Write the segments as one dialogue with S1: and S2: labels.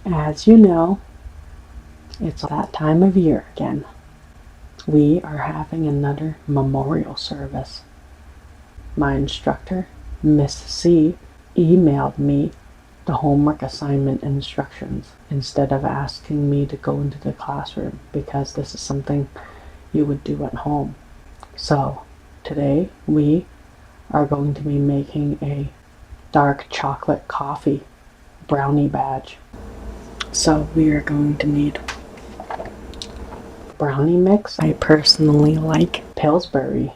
S1: As you know, it's that time of year again. We are having another memorial service. My instructor, Miss C, emailed me the homework assignment instructions instead of asking me to go into the classroom because this is something you would do at home. So today we are going to be making a dark chocolate coffee brownie badge. So we are going to need brownie mix. I personally like Pillsbury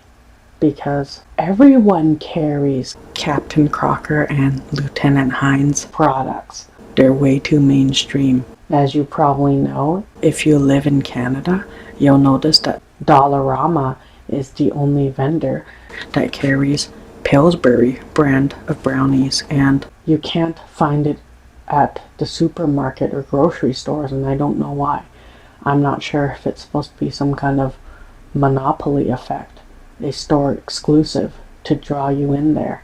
S1: because everyone carries Captain Crocker and Lieutenant Heinz products. They're way too mainstream. As you probably know, if you live in Canada, you'll notice that Dollarama is the only vendor that carries Pillsbury brand of brownies, and you can't find it at the supermarket or grocery stores, and I don't know why. I'm not sure if it's supposed to be some kind of monopoly effect, a store exclusive to draw you in there.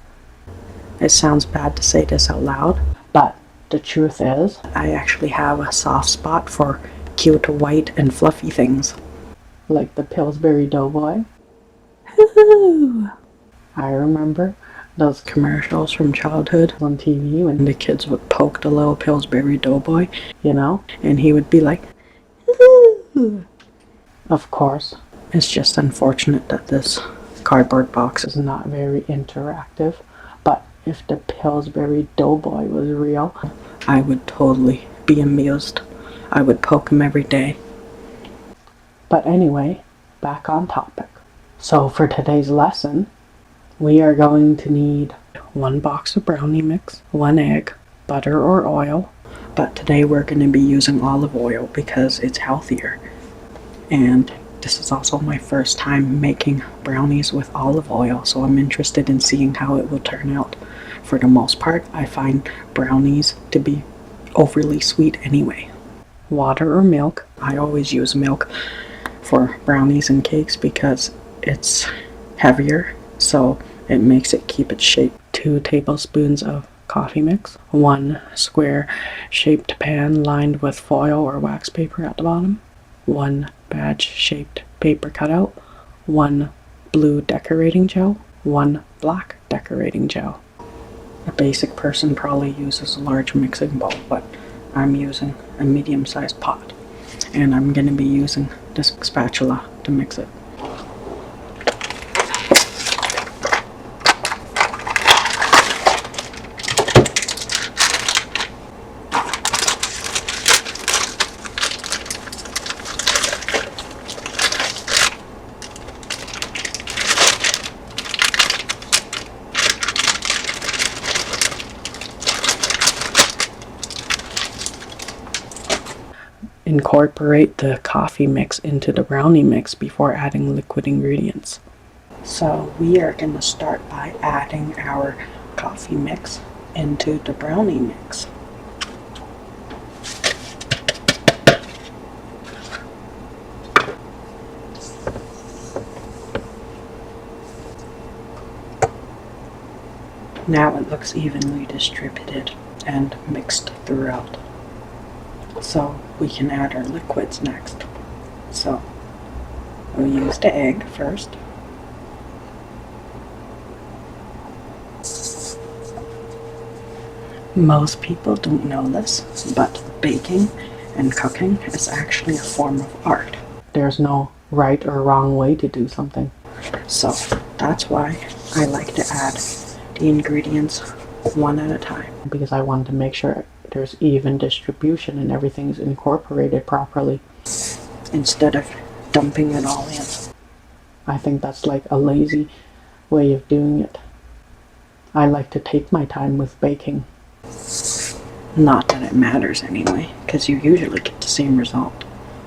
S1: It sounds bad to say this out loud, but the truth is, I actually have a soft spot for cute white and fluffy things. Like the Pillsbury Doughboy. I remember those commercials from childhood on TV when the kids would poke the little Pillsbury Doughboy, and he would be like, ooh. Of course, it's just unfortunate that this cardboard box is not very interactive, but if the Pillsbury Doughboy was real, I would totally be amused. I would poke him every day. But anyway, back on topic. So for today's lesson, we are going to need 1 box of brownie mix, 1 egg, butter or oil, but today we're going to be using olive oil because it's healthier. And this is also my first time making brownies with olive oil, so I'm interested in seeing how it will turn out. For the most part, I find brownies to be overly sweet anyway. Water or milk. I always use milk for brownies and cakes because it's heavier, so it makes it keep its shape. 2 tablespoons of coffee mix, 1 square shaped pan lined with foil or wax paper at the bottom, 1 badge shaped paper cutout, 1 blue decorating gel, 1 black decorating gel. A basic person probably uses a large mixing bowl, but I'm using a medium-sized pot, and I'm going to be using this spatula to mix it. Incorporate the coffee mix into the brownie mix before adding liquid ingredients. So we are going to start by adding our coffee mix into the brownie mix. Now it looks evenly distributed and mixed throughout. So we can add our liquids next. So we'll use the egg first. Most people don't know this, but baking and cooking is actually a form of art. There's no right or wrong way to do something. So that's why I like to add the ingredients one at a time, because I want to make sure there's even distribution and everything's incorporated properly instead of dumping it all in. I think that's like a lazy way of doing it. I like to take my time with baking. Not that it matters anyway, because you usually get the same result,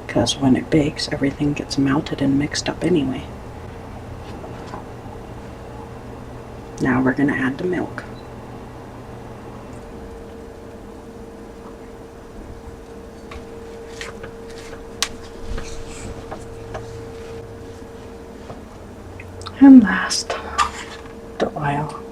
S1: because when it bakes, everything gets melted and mixed up anyway. Now we're going to add the milk. And last, the oil.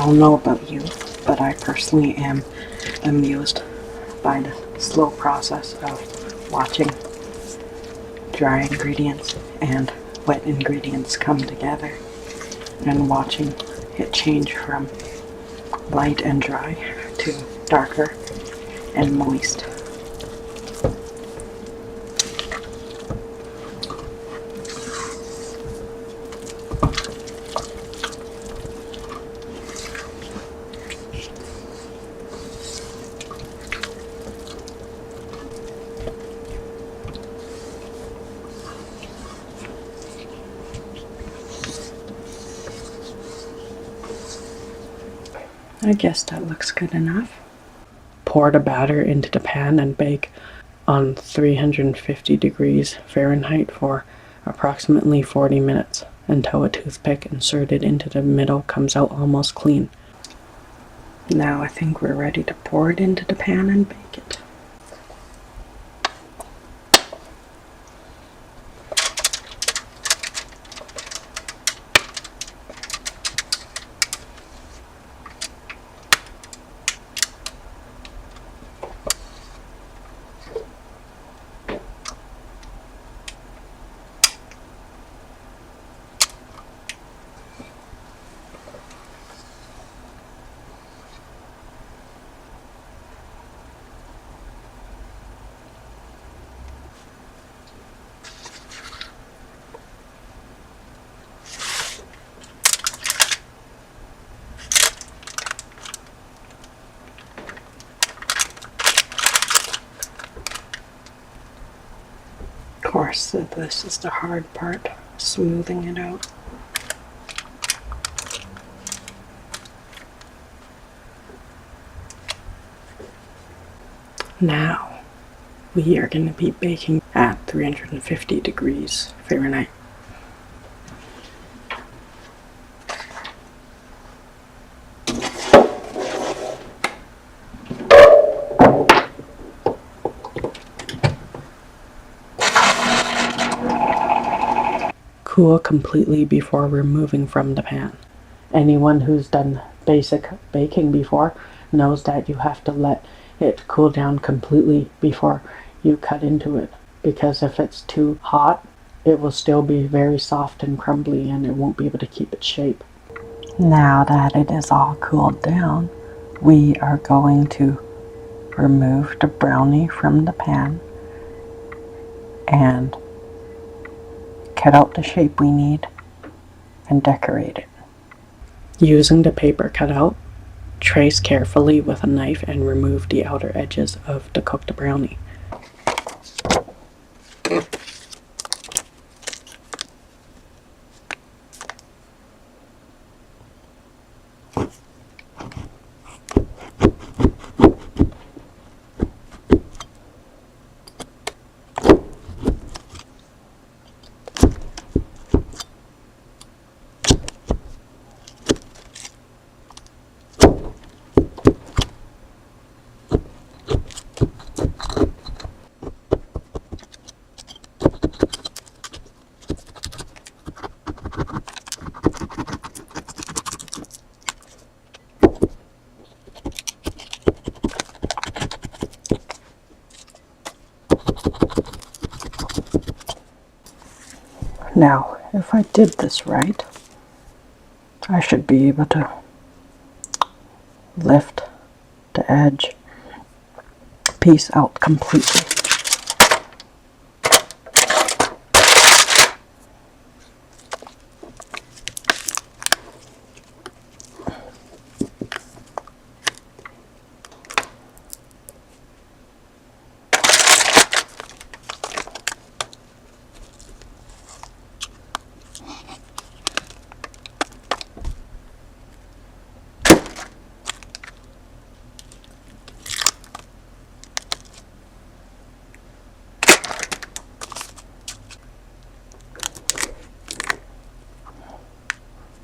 S1: don't know about you, but I personally am amused by the slow process of watching dry ingredients and wet ingredients come together and watching it change from light and dry to darker and moist. I guess that looks good enough. Pour the batter into the pan and bake on 350 degrees Fahrenheit for approximately 40 minutes until a toothpick inserted into the middle comes out almost clean. Now I think we're ready to pour it into the pan and bake it. Of course, this is the hard part, smoothing it out. Now, we are going to be baking at 350 degrees Fahrenheit. Cool completely before removing from the pan. Anyone who's done basic baking before knows that you have to let it cool down completely before you cut into it, because if it's too hot, it will still be very soft and crumbly and it won't be able to keep its shape. Now that it is all cooled down, we are going to remove the brownie from the pan and cut out the shape we need and decorate it. Using the paper cutout, trace carefully with a knife and remove the outer edges of the cooked brownie. Now, if I did this right, I should be able to lift the edge piece out completely.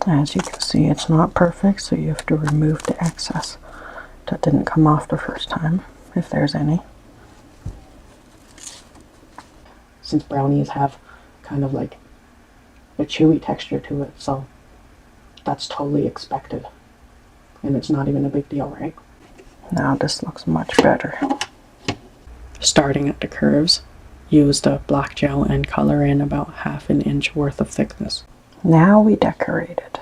S1: As you can see, it's not perfect, so you have to remove the excess that didn't come off the first time, if there's any. Since brownies have kind of like a chewy texture to it, so that's totally expected. and it's not even a big deal, right?
S2: Now this looks much better.
S1: Starting at the curves, use the black gel and color in about 1/2 inch worth of thickness.
S2: Now we decorate it.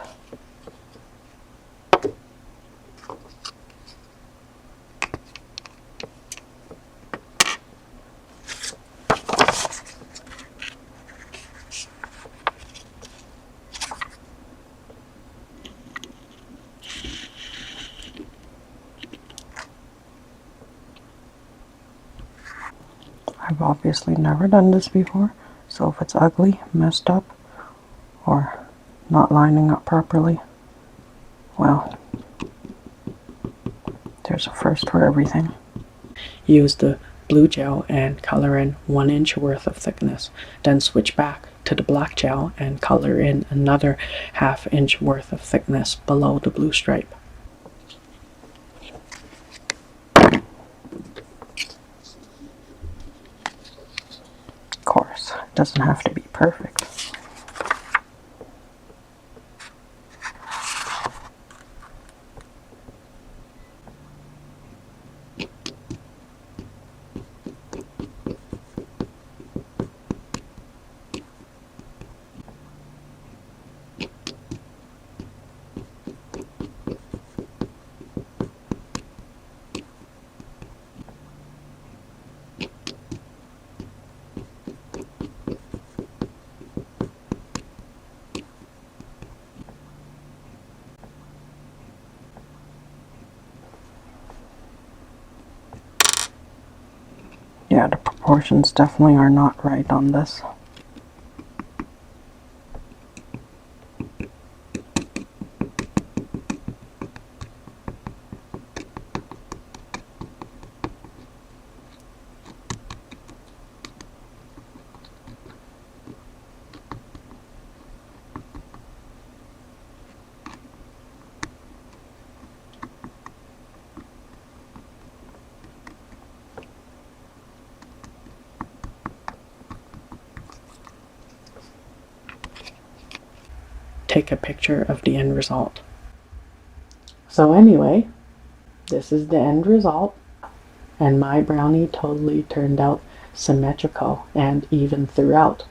S2: I've obviously never done this before, so if it's ugly, messed up, or not lining up properly, well, there's a first for everything.
S1: Use the blue gel and color in 1 inch worth of thickness. Then switch back to the black gel and color in another 1/2 inch worth of thickness below the blue stripe.
S2: Of course, it doesn't have to be perfect. Yeah, the proportions definitely are not right on this.
S1: Take a picture of the end result. So anyway, this is the end result, and my brownie totally turned out symmetrical and even throughout.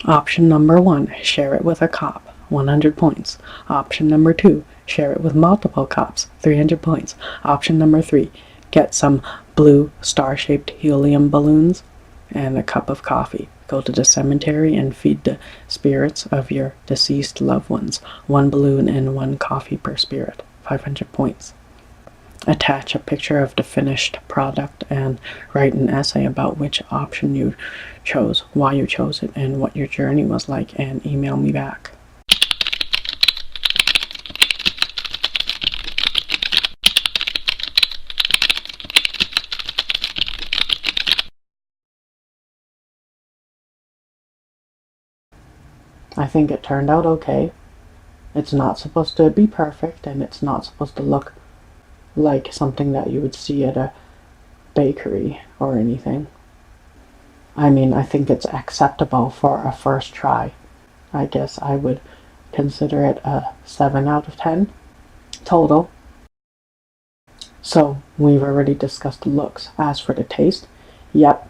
S1: Option number 1, share it with a cop, 100 points. Option number 2, share it with multiple cops, 300 points. Option number 3, get some blue star-shaped helium balloons and a cup of coffee. Go to the cemetery and feed the spirits of your deceased loved ones. 1 balloon and 1 coffee per spirit, 500 points. Attach a picture of the finished product and write an essay about which option you chose, why you chose it, and what your journey was like, and email me back. I think it turned out okay. It's not supposed to be perfect, and it's not supposed to look like something that you would see at a bakery or anything. I mean, I think it's acceptable for a first try. I guess I would consider it a 7 out of 10 total. So, we've already discussed the looks. As for the taste, yep,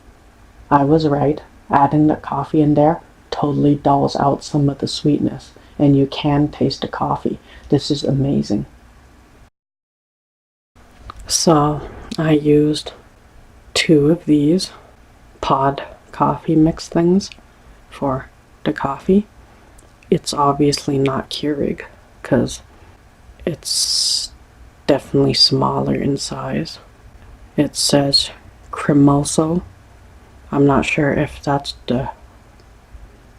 S1: I was right. Adding the coffee in there totally dulls out some of the sweetness, and you can taste the coffee. This is amazing. So I used 2 of these pod coffee mix things for the coffee. It's obviously not Keurig because it's definitely smaller in size. It says Cremoso. I'm not sure if that's the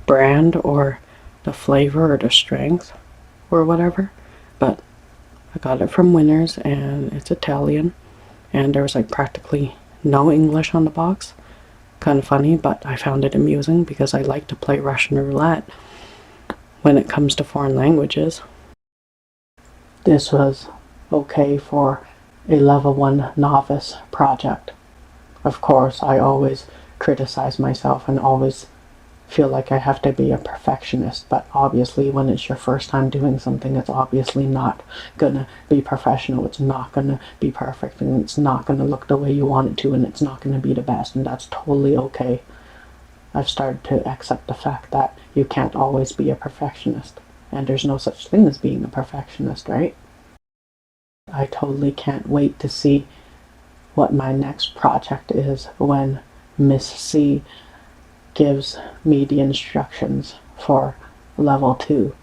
S1: brand or the flavor or the strength or whatever, but I got it from Winners and it's Italian, and there was like practically no English on the box. Kind of funny, but I found it amusing because I like to play Russian roulette when it comes to foreign languages. This was okay for a level 1 novice project. Of course, I always criticize myself and always feel like I have to be a perfectionist, but obviously when it's your first time doing something, it's obviously not gonna be professional, it's not gonna be perfect, and it's not gonna look the way you want it to, and it's not gonna be the best, and that's totally okay. I've started to accept the fact that you can't always be a perfectionist, and there's no such thing as being a perfectionist, right? I totally can't wait to see what my next project is when Miss C gives me the instructions for level 2.